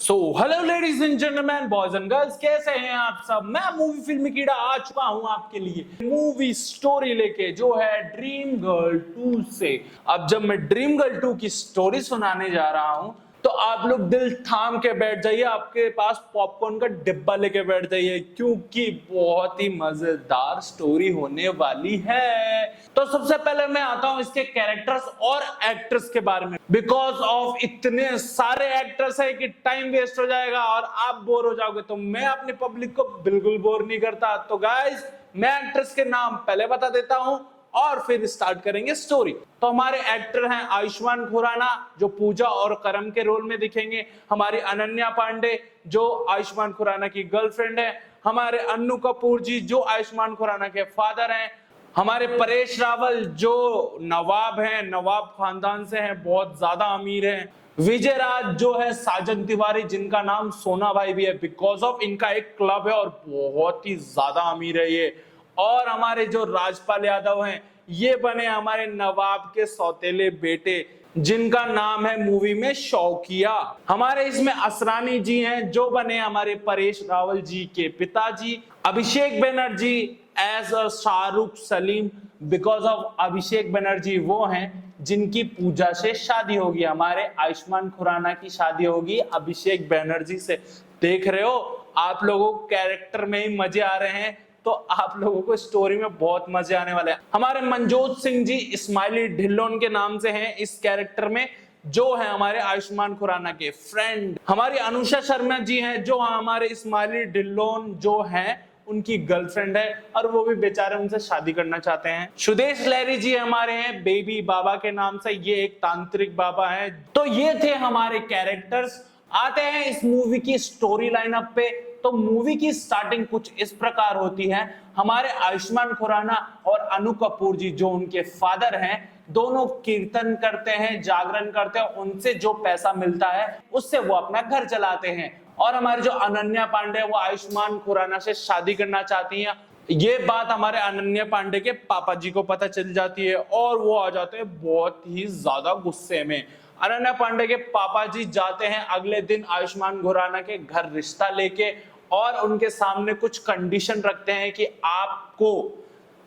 So hello ladies and gentleman, boys and girls, कैसे हैं आप सब। मैं मूवी फिल्म कीड़ा आ चुका हूं आपके लिए मूवी स्टोरी लेके, जो है ड्रीम गर्ल 2 से। अब जब मैं ड्रीम गर्ल 2 की स्टोरी सुनाने जा रहा हूं तो आप लोग दिल थाम के बैठ जाइए, आपके पास पॉपकॉर्न का डिब्बा लेके बैठ जाइए, क्योंकि बहुत ही मजेदार स्टोरी होने वाली है। तो सबसे पहले मैं आता हूं इसके कैरेक्टर्स और एक्ट्रेस के बारे में। बिकॉज ऑफ इतने सारे एक्टर्स है कि टाइम वेस्ट हो जाएगा और आप बोर हो जाओगे, तो मैं अपनी पब्लिक को बिल्कुल बोर नहीं करता। तो गाइस, मैं एक्ट्रेस के नाम पहले बता देता हूं और फिर स्टार्ट करेंगे स्टोरी। तो हमारे एक्टर हैं आयुष्मान खुराना, जो पूजा और करम के रोल में दिखेंगे। हमारी अनन्या पांडे, जो आयुष्मान खुराना की गर्लफ्रेंड है। हमारे अन्नू कपूर जी, जो आयुष्मान खुराना के फादर हैं। हमारे परेश रावल, जो नवाब हैं, नवाब खानदान से हैं, बहुत ज्यादा अमीर हैं। विजय राज, जो है साजन तिवारी, जिनका नाम सोना भाई भी है, बिकॉज ऑफ इनका एक क्लब है और बहुत ही ज्यादा अमीर है ये। और हमारे जो राजपाल यादव हैं, ये बने हमारे नवाब के सौतेले बेटे, जिनका नाम है मूवी में शौकिया। हमारे इसमें असरानी जी हैं, जो बने हमारे परेश रावल जी के पिताजी। Abhishek Banerjee as a Shahrukh Salim, because of Abhishek Banerjee वो हैं जिनकी पूजा से शादी होगी। हमारे आयुष्मान खुराना की शादी होगी अभिषेक बनर्जी से। देख रहे हो, आप लोगों को कैरेक्टर में ही मजे आ रहे हैं, तो आप लोगों को स्टोरी में बहुत मजे आने वाले हैं। हमारे मनजोत सिंह जी इस्माइली ढिल्लोन के नाम से हैं इस कैरेक्टर में, जो है हमारे आयुष्मान खुराना के फ्रेंड। हमारी अनुषा शर्मा जी हैं, जो हमारे इस्माइली ढिल्लोन जो हैं उनकी गर्लफ्रेंड है, और वो भी बेचारे उनसे शादी करना चाहते हैं। सुदेश लहरी जी हमारे हैं बेबी बाबा के नाम से, ये एक तांत्रिक बाबा है। तो ये थे हमारे कैरेक्टर्स। आते हैं इस मूवी की स्टोरी लाइनअप पे। तो मूवी की स्टार्टिंग कुछ इस प्रकार होती है। हमारे आयुष्मान खुराना और अनु कपूर जी, जो उनके फादर हैं, दोनों कीर्तन करते हैं, जागरण करते हैं। उनसे जो पैसा मिलता है उससे वो अपना घर चलाते हैं। और हमारे जो अनन्या पांडे, वो आयुष्मान खुराना से शादी करना चाहती हैं। ये बात हमारे अनन्या पांडे के पापा जी को पता चल जाती है और वो आ जाते हैं बहुत ही ज्यादा गुस्से में। अनन्या पांडे के पापा जी जाते हैं अगले दिन आयुष्मान खुराना के घर रिश्ता लेके, और उनके सामने कुछ कंडीशन रखते हैं कि आपको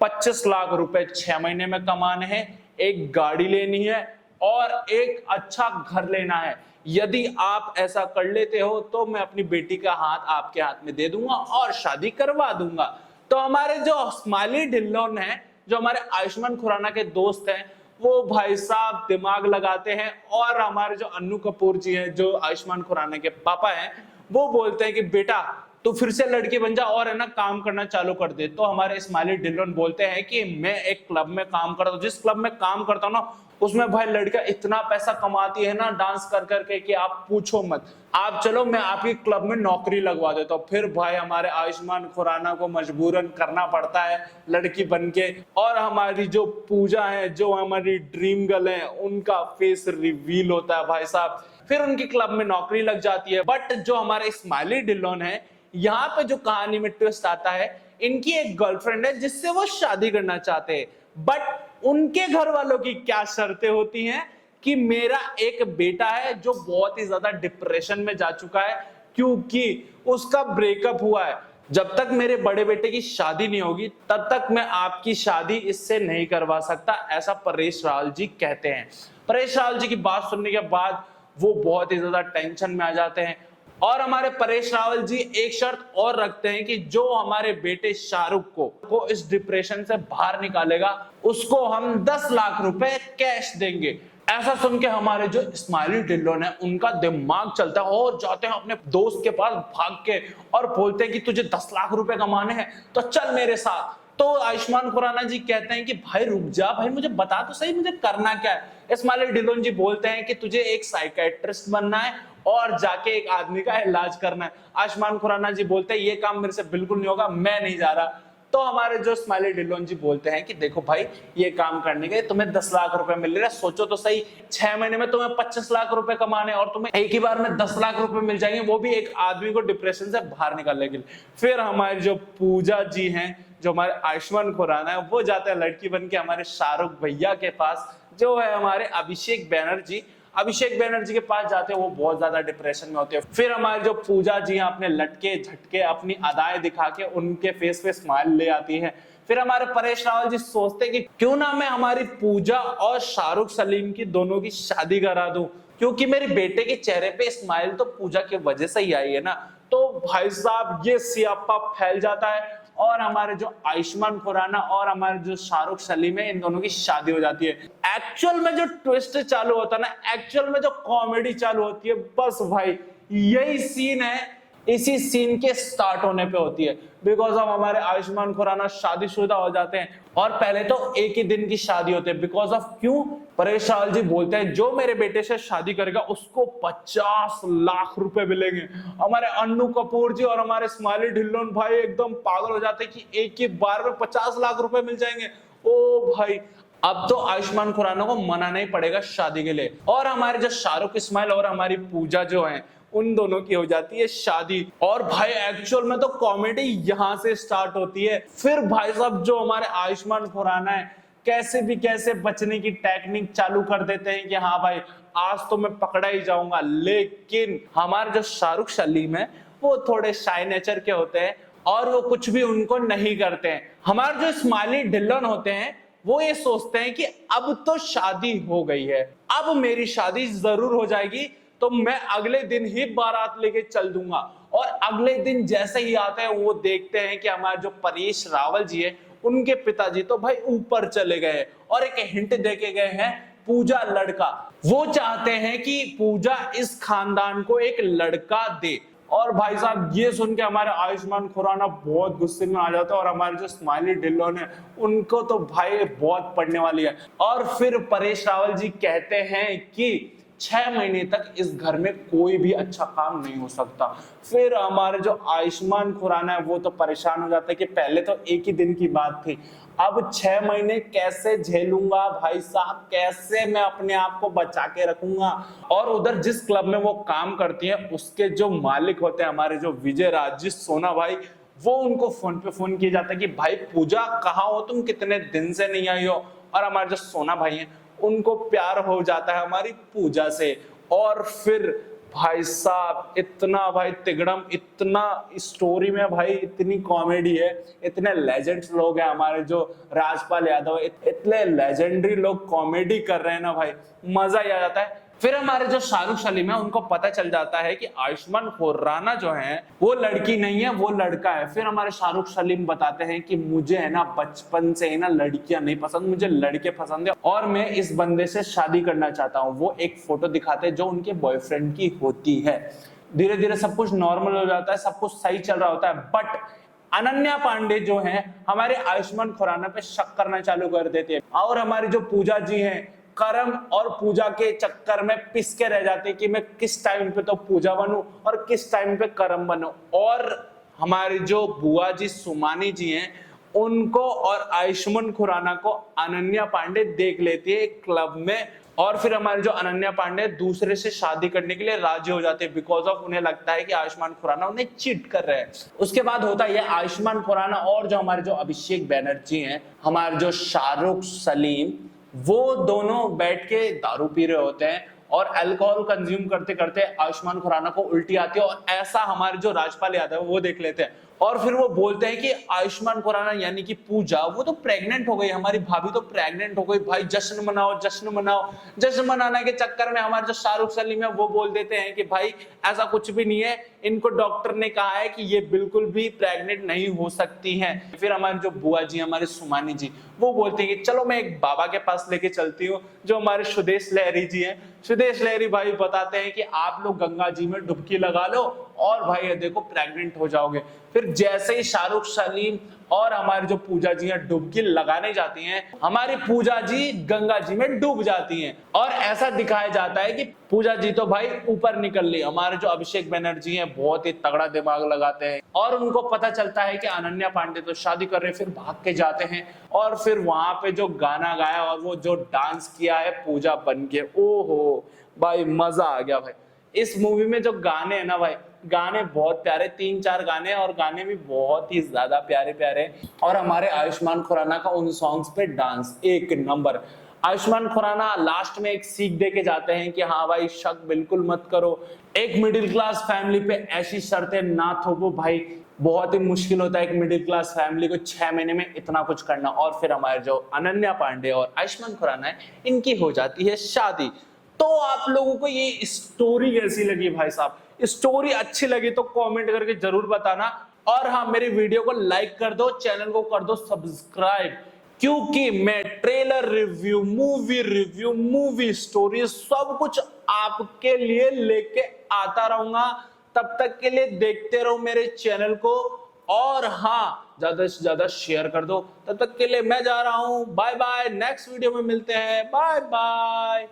25 लाख रुपए 6 महीने में कमाने हैं, एक गाड़ी लेनी है और एक अच्छा घर लेना है। यदि आप ऐसा कर लेते हो तो मैं अपनी बेटी का हाथ आपके हाथ में दे दूंगा और शादी करवा दूंगा। तो हमारे जो स्माइली ढिल्लोन हैं, जो हमारे आयुष्मान खुराना के दोस्त हैं, वो भाई साहब दिमाग लगाते हैं। और हमारे जो अन्नू कपूर जी हैं, जो आयुष्मान खुराना के पापा हैं, वो बोलते हैं कि बेटा तू फिर से लड़की बन जा और है ना काम करना चालू कर दे। तो हमारे इस्माइली ढिल्लोन बोलते हैं कि मैं एक क्लब में काम करता हूँ, जिस क्लब में काम करता हूँ ना, उसमें भाई लड़कियां इतना पैसा कमाती है ना डांस कर करके कि आप पूछो मत। आप चलो, मैं आपकी क्लब में नौकरी लगवा देता हूँ। फिर भाई हमारे आयुष्मान खुराना को मजबूरन करना पड़ता है लड़की बन के। और हमारी जो पूजा है, जो हमारी ड्रीम गर्ल है, उनका फेस रिवील होता है भाई साहब। फिर उनकी क्लब में नौकरी लग जाती है। बट जो हमारे इस्माइली ढिल्लोन है, यहाँ पे जो कहानी में ट्विस्ट आता है, इनकी एक गर्लफ्रेंड है जिससे वो शादी करना चाहते हैं। बट उनके घर वालों की क्या शर्तें होती हैं कि मेरा एक बेटा है जो बहुत ही ज्यादा डिप्रेशन में जा चुका है, क्योंकि उसका ब्रेकअप हुआ है। जब तक मेरे बड़े बेटे की शादी नहीं होगी तब तक मैं आपकी शादी इससे नहीं करवा सकता, ऐसा परेश रावल जी कहते हैं। परेश रावल जी की बात सुनने के बाद वो बहुत ही ज्यादा टेंशन में आ जाते हैं। और हमारे परेश रावल जी एक शर्त और रखते हैं कि जो हमारे बेटे शाहरुख को इस डिप्रेशन से बाहर निकालेगा, उसको हम 10 लाख रुपए कैश देंगे। ऐसा सुन के हमारे जो इस्माइली ढिल्लोन है, उनका दिमाग चलता है और जाते हैं अपने दोस्त के पास भाग के और बोलते हैं कि तुझे 10 लाख रुपए कमाने हैं तो चल मेरे साथ। तो आयुष्मान खुराना जी कहते हैं कि भाई रुक जा, भाई मुझे बता तो सही, मुझे करना क्या है। इस्माइली ढिल्लोन जी बोलते हैं कि तुझे एक साइकियाट्रिस्ट बनना है और जाके एक आदमी का इलाज करना है। आयुष्मान खुराना जी बोलते हैं ये काम मेरे से बिल्कुल नहीं होगा, मैं नहीं जा रहा। तो हमारे जो इस्माइली ढिल्लोन जी बोलते हैं कि देखो भाई, ये काम करने के तुम्हें 10 लाख रुपए मिल रहे हैं, सोचो तो सही, 6 महीने में तुम्हें 25 लाख रुपए कमाने और तुम्हें एक ही बार में 10 लाख रुपए मिल जाएंगे, वो भी एक आदमी को डिप्रेशन से बाहर निकालने के लिए। फिर हमारी जो पूजा जी हैं, जो हमारे आयुष्मान खुराना है, वो जाते हैं लड़की बन के हमारे शाहरुख भैया के पास, जो है हमारे अभिषेक बनर्जी। अभिषेक बैनर्जी के पास जाते हैं, वो बहुत ज्यादा डिप्रेशन में होते हैं। फिर हमारे जो पूजा जी हैं अपने लटके झटके अपनी अदाएं दिखा के उनके फेस पे स्माइल ले आती है। फिर हमारे परेश रावल जी सोचते हैं कि क्यों ना मैं हमारी पूजा और शाहरुख सलीम की दोनों की शादी करा दूं, क्योंकि मेरे बेटे के चेहरे पे स्माइल तो पूजा की वजह से ही आई है ना। तो भाई साहब ये सियापा फैल जाता है और हमारे जो आयुष्मान खुराना और हमारे जो शाहरुख सलीम है इन दोनों की शादी हो जाती है। एक्चुअल में जो ट्विस्ट चालू होता है ना, एक्चुअल में जो कॉमेडी चालू होती है, बस भाई यही सीन है, इसी सीन के स्टार्ट होने पे होती है। बिकॉज ऑफ हमारे आयुष्मान खुराना शादीशुदा हो जाते हैं और पहले तो एक ही दिन की शादी होती है। बिकॉज ऑफ क्यों, परेश रावल जी बोलते हैं जो मेरे बेटे से शादी करेगा उसको 50 लाख रुपए मिलेंगे। हमारे अन्नू कपूर जी और हमारे स्माइली ढिल्लोन भाई एकदम पागल हो जाते हैं कि एक ही बार में 50 लाख रुपए मिल जाएंगे। ओ भाई, अब तो आयुष्मान खुराना को मनाना ही पड़ेगा शादी के लिए। और हमारे जो शाहरुख इस्माइल और हमारी पूजा जो है उन दोनों की हो जाती है शादी। और भाई एक्चुअल में तो कॉमेडी यहां से स्टार्ट होती है। फिर भाई साहब जो हमारे आयुष्मान खुराना है कैसे भी कैसे बचने की टेक्निक चालू कर देते हैं कि हाँ भाई आज तो मैं पकड़ा ही जाऊंगा। लेकिन हमारे जो शाहरुख सलीम है वो थोड़े शाय नेचर के होते हैं और वो कुछ भी उनको नहीं करते हैं। हमारे जो स्माइली ढिल्लन होते हैं वो ये सोचते हैं कि अब तो शादी हो गई है, अब मेरी शादी जरूर हो जाएगी, तो मैं अगले दिन ही बारात लेके चल दूंगा। और अगले दिन जैसे ही आते हैं वो देखते हैं कि हमारे जो परेश रावल जी है उनके पिताजी तो भाई ऊपर चले गए और एक हिंट देके गए हैं पूजा लड़का। वो चाहते हैं कि पूजा इस खानदान को एक लड़का दे। और भाई साहब ये सुन के हमारे आयुष्मान खुराना बहुत गुस्से में आ जाता है और हमारे जो स्माइली ढिल्लोन है उनको तो भाई बहुत पड़ने वाली है। और फिर परेश रावल जी कहते हैं कि 6 महीने तक इस घर में कोई भी अच्छा काम नहीं हो सकता। फिर हमारे जो आयुष्मान खुराना है वो तो परेशान हो जाता है कि पहले तो एक ही दिन की बात थी, अब 6 महीने कैसे झेलूंगा भाई साहब, कैसे मैं अपने आप को बचा के रखूंगा। और उधर जिस क्लब में वो काम करती है उसके जो मालिक होते हैं हमारे जो विजय राजेश सोना भाई, वो उनको फोन पे फोन किया जाता है कि भाई पूजा कहाँ हो तुम, कितने दिन से नहीं आई हो। और हमारे जो सोना भाई हैं उनको प्यार हो जाता है हमारी पूजा से। और फिर भाई साहब इतना भाई तिगड़म, इतना स्टोरी में भाई इतनी कॉमेडी है, इतने लेजेंड्स लोग हैं हमारे जो राजपाल यादव, इतने लेजेंडरी लोग कॉमेडी कर रहे हैं ना भाई, मजा ही आ जाता है। फिर हमारे जो शाहरुख सलीम है उनको पता चल जाता है कि आयुष्मान खुराना जो है वो लड़की नहीं है, वो लड़का है। फिर हमारे शाहरुख सलीम बताते हैं कि मुझे है ना बचपन से ही ना लड़कियां नहीं पसंद, मुझे लड़के पसंद है और मैं इस बंदे से शादी करना चाहता हूँ। वो एक फोटो दिखाते हैं जो उनके बॉयफ्रेंड की होती है। धीरे धीरे सब कुछ नॉर्मल हो जाता है, सब कुछ सही चल रहा होता है। बट अनन्या पांडे जो है हमारे आयुष्मान खुराना पे शक करना चालू कर देते हैं और हमारी जो पूजा जी हैं करम और पूजा के चक्कर में पिस के रह जाते हैं कि मैं किस टाइम पे तो पूजा बनूं और किस टाइम पे करम बनूं। और हमारी जो बुआ जी सुमानी जी हैं उनको और आयुष्मान खुराना को अनन्या पांडे देख लेती है एक क्लब में। और फिर हमारे जो अनन्या पांडे दूसरे से शादी करने के लिए राजी हो जाते हैं बिकॉज ऑफ उन्हें लगता है कि आयुष्मान खुराना उन्हें चीट कर रहे हैं। उसके बाद होता है आयुष्मान खुराना और जो हमारे जो अभिषेक बैनर्जी हैं, हमारे जो शाहरुख सलीम, वो दोनों बैठ के दारू पी रहे होते हैं और अल्कोहल कंज्यूम करते करते आयुष्मान खुराना को उल्टी आती है। और ऐसा हमारे जो राजपाल यादव है वो देख लेते हैं और फिर वो बोलते हैं कि आयुष्मान खुराना यानी कि पूजा वो तो प्रेग्नेंट हो गई, हमारी भाभी तो प्रेग्नेंट हो गई, भाई जश्न मनाओ जश्न मनाओ। जश्न मनाने के चक्कर में हमारे जो शाहरुख सलीम है वो बोल देते हैं कि भाई ऐसा कुछ भी नहीं है, इनको डॉक्टर ने कहा है कि ये बिल्कुल भी प्रेग्नेंट नहीं हो सकती हैं। फिर हमारे जो बुआ जी हमारे सुमानी जी वो बोलते हैं कि चलो मैं एक बाबा के पास लेके चलती हूँ जो हमारे सुदेश लहरी जी हैं। सुदेश लहरी भाई बताते हैं कि आप लोग गंगा जी में डुबकी लगा लो और भाई ये देखो प्रेग्नेंट हो जाओगे। फिर जैसे ही शाहरुख सलीम और हमारी जो पूजा जी हैं डुबकी लगाने जाती हैं, हमारी पूजा जी गंगा जी में डूब जाती हैं और ऐसा दिखाया जाता है कि पूजा जी तो भाई ऊपर निकल ली। हमारे जो अभिषेक बैनर्जी हैं बहुत ही तगड़ा दिमाग लगाते हैं और उनको पता चलता है कि अनन्या पांडे तो शादी कर रहे हैं। फिर भाग के जाते हैं और फिर वहां पे जो गाना गाया और वो जो डांस किया है पूजा बन के, ओहो भाई मजा आ गया भाई। इस मूवी में जो गाने हैं ना भाई, गाने बहुत प्यारे, 3-4 गाने और गाने भी बहुत ही ज्यादा प्यारे प्यारे। और हमारे आयुष्मान खुराना का उन सॉन्ग्स पे डांस एक नंबर। आयुष्मान खुराना लास्ट में एक सीख दे के जाते हैं कि हाँ भाई शक बिल्कुल मत करो, एक मिडिल क्लास फैमिली पे ऐसी शर्तें ना थोपो भाई, बहुत ही मुश्किल होता है एक मिडिल क्लास फैमिली को 6 महीने में इतना कुछ करना। और फिर हमारे जो अनन्या पांडे और आयुष्मान खुराना है, इनकी हो जाती है शादी। तो आप लोगों को ये स्टोरी कैसी लगी भाई साहब? स्टोरी अच्छी लगी तो कमेंट करके जरूर बताना, और हाँ मेरी वीडियो को लाइक कर दो, चैनल को कर दो सब्सक्राइब, क्योंकि मैं ट्रेलर रिव्यू, मूवी स्टोरी सब कुछ आपके लिए लेके आता रहूंगा। तब तक के लिए देखते रहो मेरे चैनल को, और हाँ ज्यादा से ज्यादा शेयर कर दो। तब तक के लिए मैं जा रहा हूं, बाय बाय, नेक्स्ट वीडियो में मिलते हैं, बाय बाय।